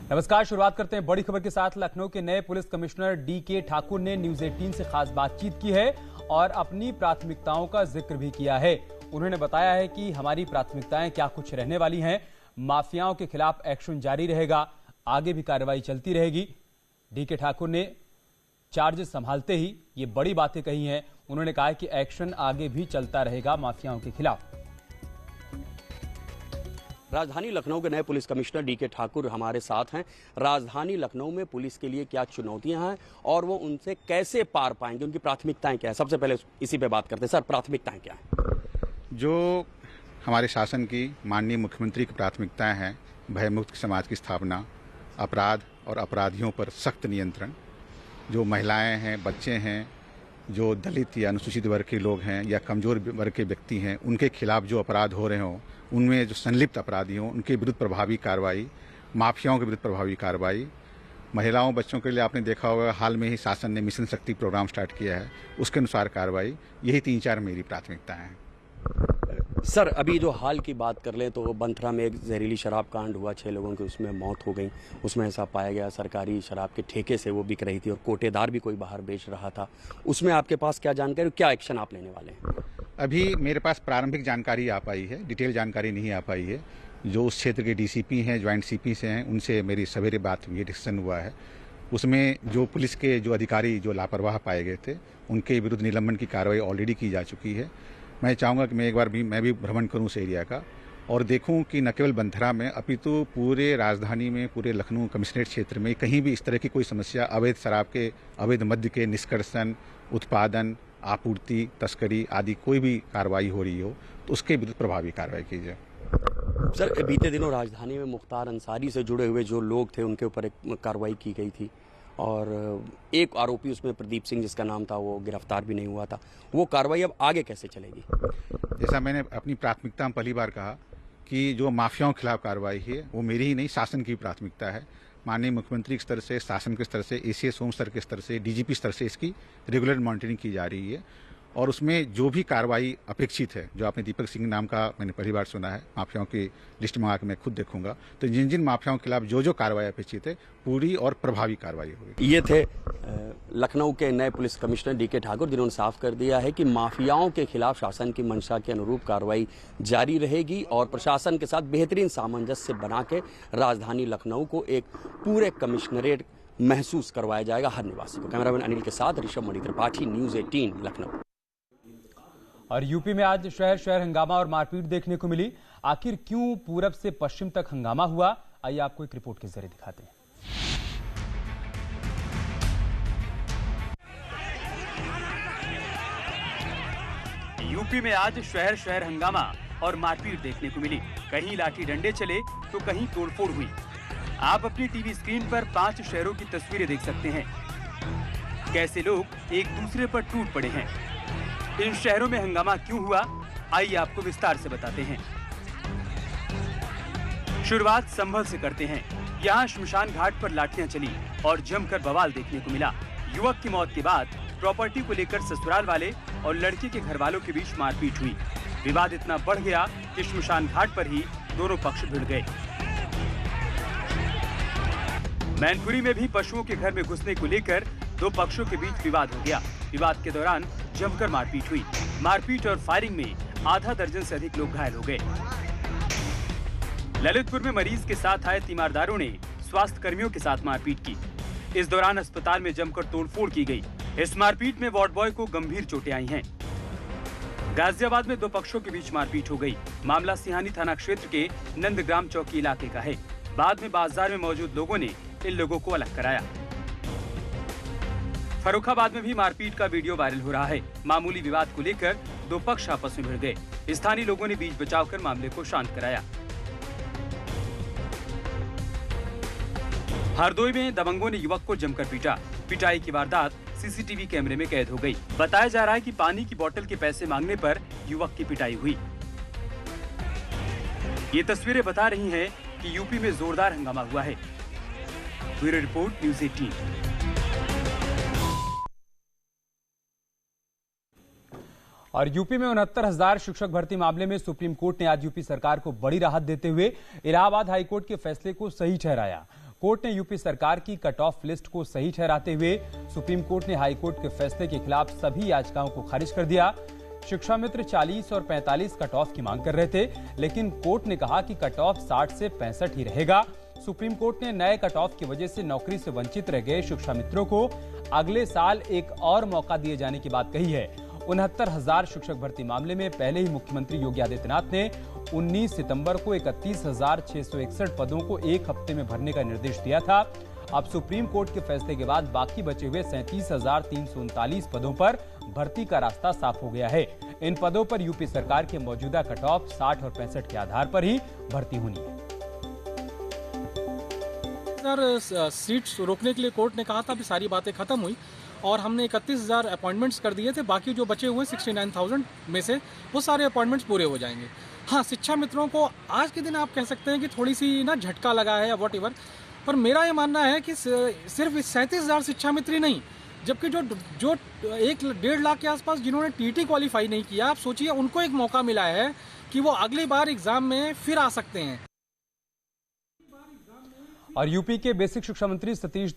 नमस्कार। शुरुआत करते हैं बड़ी खबर के साथ। लखनऊ के नए पुलिस कमिश्नर डीके ठाकुर ने न्यूज 18 से खास बातचीत की है और अपनी प्राथमिकताओं का जिक्र भी किया है। उन्होंने बताया है कि हमारी प्राथमिकताएं क्या कुछ रहने वाली हैं। माफियाओं के खिलाफ एक्शन जारी रहेगा, आगे भी कार्रवाई चलती रहेगी। डीके ठाकुर ने चार्जेस संभालते ही ये बड़ी बातें कही हैं। उन्होंने कहा कि एक्शन आगे भी चलता रहेगा माफियाओं के खिलाफ। राजधानी लखनऊ के नए पुलिस कमिश्नर डीके ठाकुर हमारे साथ हैं। राजधानी लखनऊ में पुलिस के लिए क्या चुनौतियां हैं और वो उनसे कैसे पार पाएंगे, उनकी प्राथमिकताएं क्या है, सबसे पहले इसी पे बात करते हैं। सर, प्राथमिकताएं क्या है? जो हमारे शासन की माननीय मुख्यमंत्री की प्राथमिकताएं हैं, भयमुक्त समाज की स्थापना, अपराध और अपराधियों पर सख्त नियंत्रण, जो महिलाएं हैं, बच्चे हैं, जो दलित या अनुसूचित वर्ग के लोग हैं या कमजोर वर्ग के व्यक्ति हैं, उनके खिलाफ जो अपराध हो रहे हों, उनमें जो संलिप्त अपराधी हों, उनके विरुद्ध प्रभावी कार्रवाई, माफियाओं के विरुद्ध प्रभावी कार्रवाई। महिलाओं बच्चों के लिए आपने देखा होगा, हाल में ही शासन ने मिशन शक्ति प्रोग्राम स्टार्ट किया है, उसके अनुसार कार्रवाई। यही 3-4 मेरी प्राथमिकताएं हैं। सर, अभी जो हाल की बात कर लें तो बंथरा में एक जहरीली शराब कांड हुआ, 6 लोगों की उसमें मौत हो गई। उसमें ऐसा पाया गया सरकारी शराब के ठेके से वो बिक रही थी और कोटेदार भी कोई बाहर बेच रहा था। उसमें आपके पास क्या जानकारी, क्या एक्शन आप लेने वाले हैं? अभी मेरे पास प्रारंभिक जानकारी आ पाई है, डिटेल जानकारी नहीं आ पाई है। जो उस क्षेत्र के डीसीपी हैं, ज्वाइंट सीपी से हैं, उनसे मेरी सवेरे बात हुई है, डिस्कशन हुआ है। उसमें जो पुलिस के जो अधिकारी जो लापरवाह पाए गए थे, उनके विरुद्ध निलंबन की कार्रवाई ऑलरेडी की जा चुकी है। मैं चाहूँगा कि मैं भी भ्रमण करूँ उस एरिया का और देखूं कि न केवल बंथरा में, अपितु पूरे राजधानी में, पूरे लखनऊ कमिश्नरेट क्षेत्र में कहीं भी इस तरह की कोई समस्या, अवैध शराब के, अवैध मद्य के निष्कर्षण, उत्पादन, आपूर्ति, तस्करी आदि कोई भी कार्रवाई हो रही हो तो उसके विरुद्ध प्रभावी कार्रवाई की जाए। सर, बीते दिनों राजधानी में मुख्तार अंसारी से जुड़े हुए जो लोग थे उनके ऊपर एक कार्रवाई की गई थी और एक आरोपी उसमें प्रदीप सिंह जिसका नाम था वो गिरफ्तार भी नहीं हुआ था। वो कार्रवाई अब आगे कैसे चलेगी? जैसा मैंने अपनी प्राथमिकता में पहली बार कहा कि जो माफियाओं के खिलाफ कार्रवाई है वो मेरी ही नहीं, शासन की प्राथमिकता है। माननीय मुख्यमंत्री के स्तर से, शासन के स्तर से, एसीएस होम स्तर के स्तर से, डीजीपी स्तर से इसकी रेगुलर मॉनिटरिंग की जा रही है और उसमें जो भी कार्रवाई अपेक्षित है, जो आपने दीपक सिंह नाम का मैंने पहली बार सुना है, माफियाओं की लिस्ट मंगा के मैं खुद देखूंगा, तो जिन जिन माफियाओं के खिलाफ जो कार्रवाई अपेक्षित है पूरी और प्रभावी कार्रवाई होगी। ये थे लखनऊ के नए पुलिस कमिश्नर डीके ठाकुर, जिन्होंने साफ कर दिया है कि माफियाओं के खिलाफ शासन की मंशा के अनुरूप कार्रवाई जारी रहेगी और प्रशासन के साथ बेहतरीन सामंजस्य बना के राजधानी लखनऊ को एक पूरे कमिश्नरेट महसूस करवाया जाएगा हर निवासी को। कैमरामैन अनिल के साथ ऋषभ मणि त्रिपाठी, न्यूज 18 लखनऊ। और यूपी में आज शहर शहर हंगामा और मारपीट देखने को मिली। आखिर क्यों पूरब से पश्चिम तक हंगामा हुआ, आइए आपको एक रिपोर्ट के जरिए दिखाते हैं। यूपी में आज शहर शहर हंगामा और मारपीट देखने को मिली। कहीं लाठी डंडे चले तो कहीं तोड़फोड़ हुई। आप अपनी टीवी स्क्रीन पर 5 शहरों की तस्वीरें देख सकते हैं। कैसे लोग एक दूसरे पर टूट पड़े हैं। इन शहरों में हंगामा क्यों हुआ, आइए आपको विस्तार से बताते हैं। शुरुआत संभल से करते हैं। यहाँ श्मशान घाट पर लाठियां चली और जमकर बवाल देखने को मिला। युवक की मौत के बाद प्रॉपर्टी को लेकर ससुराल वाले और लड़के के घर वालों के बीच मारपीट हुई। विवाद इतना बढ़ गया कि श्मशान घाट पर ही दोनों पक्ष भिड़ गए। मैनपुरी में भी पशुओं के घर में घुसने को लेकर 2 पक्षों के बीच विवाद हो गया। विवाद के दौरान जमकर मारपीट हुई। मारपीट और फायरिंग में आधा दर्जन से अधिक लोग घायल हो गए। ललितपुर में मरीज के साथ आए तीमारदारों ने स्वास्थ्य कर्मियों के साथ मारपीट की। इस दौरान अस्पताल में जमकर तोड़फोड़ की गई। इस मारपीट में वार्ड बॉय को गंभीर चोटें आई हैं। गाजियाबाद में 2 पक्षों के बीच मारपीट हो गई। मामला सिहानी थाना क्षेत्र के नंदग्राम चौकी इलाके का है। बाद में बाजार में मौजूद लोगों ने इन लोगों को अलग कराया। फर्रुखाबाद में भी मारपीट का वीडियो वायरल हो रहा है। मामूली विवाद को लेकर 2 पक्ष आपस में भिड़ गए। स्थानीय लोगों ने बीच बचाव कर मामले को शांत कराया। हरदोई में दबंगों ने युवक को जमकर पीटा। पिटाई की वारदात सीसीटीवी कैमरे में कैद हो गई। बताया जा रहा है कि पानी की बोतल के पैसे मांगने पर युवक की पिटाई हुई। ये तस्वीरें बता रही हैं कि यूपी में जोरदार हंगामा हुआ है। Bureau report, news 18। और यूपी में 69,000 शिक्षक भर्ती मामले में सुप्रीम कोर्ट ने आज यूपी सरकार को बड़ी राहत देते हुए इलाहाबाद हाईकोर्ट के फैसले को सही ठहराया। कोर्ट ने यूपी सरकार की कट ऑफ लिस्ट को सही ठहराते हुए सुप्रीम कोर्ट ने हाई कोर्ट के फैसले के खिलाफ सभी याचिकाओं को खारिज कर दिया। शिक्षा मित्र 40 और 45 कट ऑफ की मांग कर रहे थे, लेकिन कोर्ट ने कहा कि कट ऑफ 60 से 65 ही रहेगा। सुप्रीम कोर्ट ने नए कट ऑफ की वजह से नौकरी से वंचित रह गए शिक्षा मित्रों को अगले साल एक और मौका दिए जाने की बात कही है। 69,000 शिक्षक भर्ती मामले में पहले ही मुख्यमंत्री योगी आदित्यनाथ ने 19 सितंबर को 31,661 पदों को एक हफ्ते में भरने का निर्देश दिया था। अब सुप्रीम कोर्ट के फैसले के बाद बाकी बचे हुए 37,339 पदों पर भर्ती का रास्ता साफ हो गया है। इन पदों पर यूपी सरकार के मौजूदा कट ऑफ 60 और 65 के आधार पर ही भर्ती होनी है। सीट्स रोकने के लिए कोर्ट ने कहा था, अभी सारी बातें खत्म हुई और हमने 31,000 अपॉइंटमेंट्स कर दिए थे। बाकी जो बचे हुए 69,000 में से वो सारे अपॉइंटमेंट्स पूरे हो जाएंगे। हाँ, शिक्षा मित्रों को आज के दिन आप कह सकते हैं कि थोड़ी सी ना झटका लगा है या वॉट एवर, पर मेरा ये मानना है कि सिर्फ 37,000 शिक्षा मित्र ही नहीं, जबकि जो 1.5 लाख के आसपास जिन्होंने टीटी क्वालिफाई नहीं किया, आप सोचिए उनको एक मौका मिला है कि वो अगली बार एग्जाम में फिर आ सकते हैं। और यूपी के बेसिक शिक्षा मंत्री सतीश